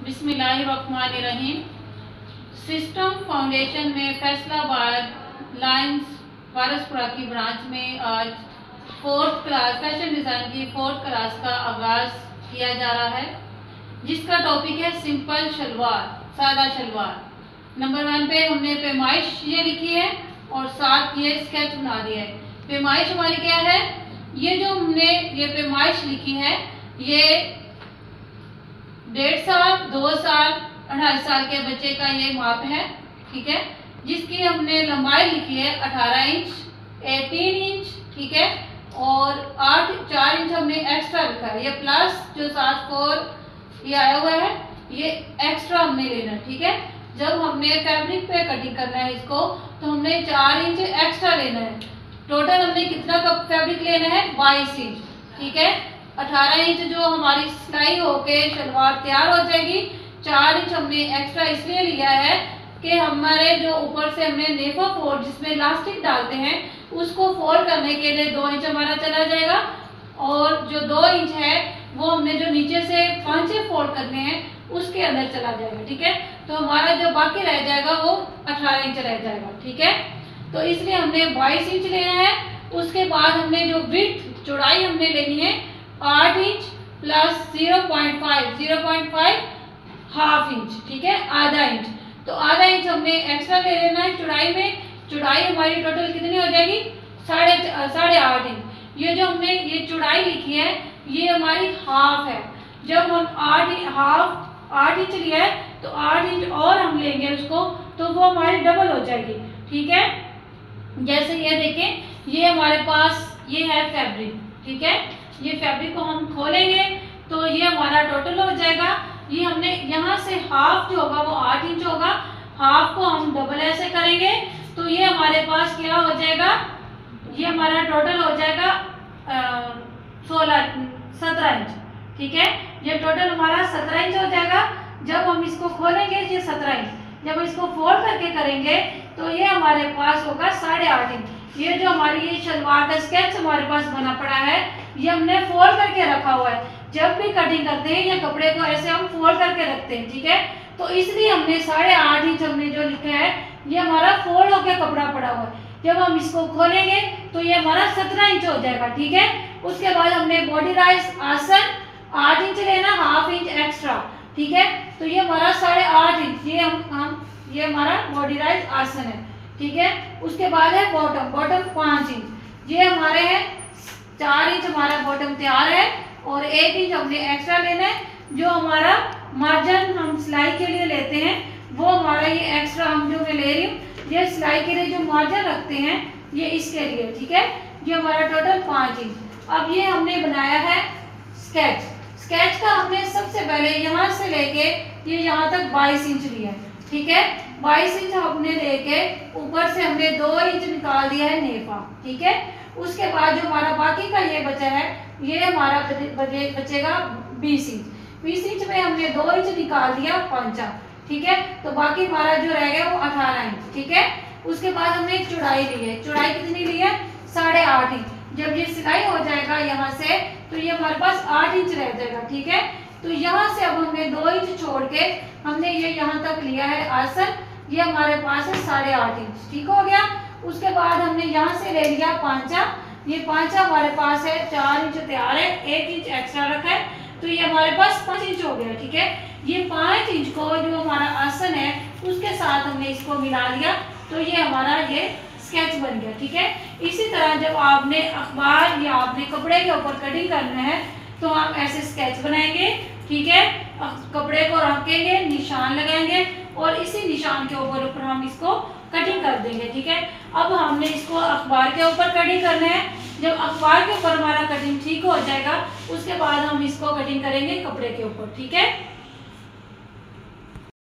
बिस्मिल्लाहिर्रहमानिर्रहीम। System foundation में Faisalabad lines वारसपुरा की ब्रांच में आज फोर्थ क्लास फैशन डिज़ाइन की फोर्थ क्लास का आगाज़ किया जा रहा है, जिसका टॉपिक है सिंपल शलवार, सादा शलवार। नंबर 1 पे हमने पैमाइश ये लिखी है और साथ ये स्केच बना दिया है। पैमाइश हमारी क्या है, ये जो हमने ये पैमाइश लिखी है ये 1.5 साल, 2 साल, 2.5 साल के बच्चे का ये माप है, ठीक है। जिसकी हमने लंबाई लिखी है 18 इंच, 18 इंच, ठीक है। और 4 इंच हमने एक्स्ट्रा रखा है, ये प्लस जो 7 ये आया हुआ है ये एक्स्ट्रा हमने लेना है, ठीक है। जब हमने फैब्रिक पे कटिंग करना है इसको तो हमने 4 इंच एक्स्ट्रा लेना है। टोटल हमने कितना कप फैब्रिक लेना है, 22 इंच, ठीक है। 18 इंच जो हमारी सिलाई होके शलवार तैयार हो जाएगी। 4 इंच हमने एक्स्ट्रा इसलिए लिया है कि हमारे जो ऊपर से हमने नेफा फोल्ड जिसमें इलास्टिक डालते हैं उसको फोल्ड करने के लिए 2 इंच हमारा चला जाएगा, और जो 2 इंच है वो हमने जो नीचे से 5 फोल्ड करने हैं उसके अंदर चला जाएगा, ठीक है। तो हमारा जो बाकी रह जाएगा वो 18 इंच रह जाएगा, ठीक है। तो इसलिए हमने 22 इंच लेना है। उसके बाद हमने जो विड्थ चौड़ाई हमने लेनी है 8 इंच प्लस 0.5 हाफ इंच, ठीक है, आधा इंच। तो आधा इंच हमने एक्स्ट्रा ले लेना है चौड़ाई में। चौड़ाई हमारी टोटल कितनी हो जाएगी, 8.5 इंच। ये जो हमने ये चौड़ाई लिखी है ये हमारी हाफ है। जब हम 8 इंच लिया है तो 8 इंच और हम लेंगे उसको तो वो हमारी डबल हो जाएगी, ठीक है। जैसे ये देखें, ये हमारे पास ये है फैब्रिक, ठीक है। ये फैब्रिक को हम खोलेंगे तो ये हमारा टोटल हो जाएगा। ये हमने यहाँ से हाफ जो होगा वो 8 इंच होगा, हाफ को हम डबल ऐसे करेंगे तो ये हमारे पास क्या हो जाएगा, ये हमारा टोटल हो जाएगा 17 इंच, ठीक है। ये टोटल हमारा 17 इंच हो जाएगा। जब हम इसको खोलेंगे ये 17 इंच, जब इसको फोल्ड करके करेंगे तो ये हमारे पास होगा 8.5 इंच। ये जो हमारी ये शलवार का स्केच हमारे पास बना पड़ा है ये हमने फोल्ड करके रखा हुआ है। जब भी कटिंग करते हैं ये कपड़े को ऐसे हम फोल्ड करके रखते हैं, ठीक है। तो इसलिए हमने 8.5 इंच हमने जो लिखा है ये हमारा फोल्ड होकर कपड़ा पड़ा हुआ है। जब हम इसको खोलेंगे तो ये हमारा 17 इंच हो जाएगा, ठीक है। उसके बाद हमने बॉडी राइज आसन 8 इंच लेना, हाफ इंच एक्स्ट्रा, ठीक है। तो ये हमारा 8.5 इंच ये हमारा बॉडी राइज आसन है, ठीक है। उसके बाद है बॉटम 5 इंच, ये हमारे हैं 4 इंच हमारा बॉटम तैयार है और 1 इंच हमने एक्स्ट्रा लेना है। जो हमारा मार्जिन हम सिलाई के लिए लेते हैं वो हमारा ये एक्स्ट्रा हम जो मैं ले रही हूँ ये सिलाई के लिए जो मार्जिन रखते हैं ये इसके लिए, ठीक है। ये हमारा टोटल 5 इंच। अब ये हमने बनाया है स्केच का हमने सबसे पहले यहाँ से लेके ये यहाँ तक 22 इंच लिया है, ठीक है। 22 इंच हमने लेके ऊपर से हमने 2 इंच निकाल दिया है नेफा, ठीक है। उसके बाद जो हमारा बाकी का ये बचा है ये हमारा बचेगा 20 इंच। 20 इंच में हमने 2 इंच निकाल दिया पंचा, ठीक है। तो बाकी हमारा जो रह गया वो 18 इंच, ठीक है। उसके बाद हमने चौड़ाई ली है, चौड़ाई कितनी ली है, 8.5 इंच। जब ये सिलाई हो जाएगा यहाँ से तो ये हमारे पास 8 इंच रह जाएगा, ठीक है। तो यहाँ से अब हमने 2 इंच छोड़ के हमने ये यहाँ तक लिया है आसन, ये हमारे पास है 8.5 इंच, ठीक हो गया। उसके बाद हमने यहाँ से ले लिया पांचा, ये पांचा हमारे पास है 4 इंच तैयार है, 1 इंच एक्स्ट्रा रखा है तो ये हमारे पास 5 इंच हो गया, ठीक है। ये 5 इंच को जो हमारा आसन है उसके साथ हमने इसको मिला लिया तो ये हमारा ये स्केच बन गया, ठीक है। इसी तरह जब आपने अखबार या आपने कपड़े के ऊपर कटिंग करना है तो आप ऐसे स्केच बनाएंगे, ठीक है। कपड़े को रखेंगे, निशान लगाएंगे और इसी निशान के ऊपर हम इसको कटिंग कर देंगे, ठीक है। अब हमने इसको अखबार के ऊपर कटिंग करना है। जब अखबार के ऊपर हमारा कटिंग ठीक हो जाएगा उसके बाद हम इसको कटिंग करेंगे कपड़े के ऊपर, ठीक है।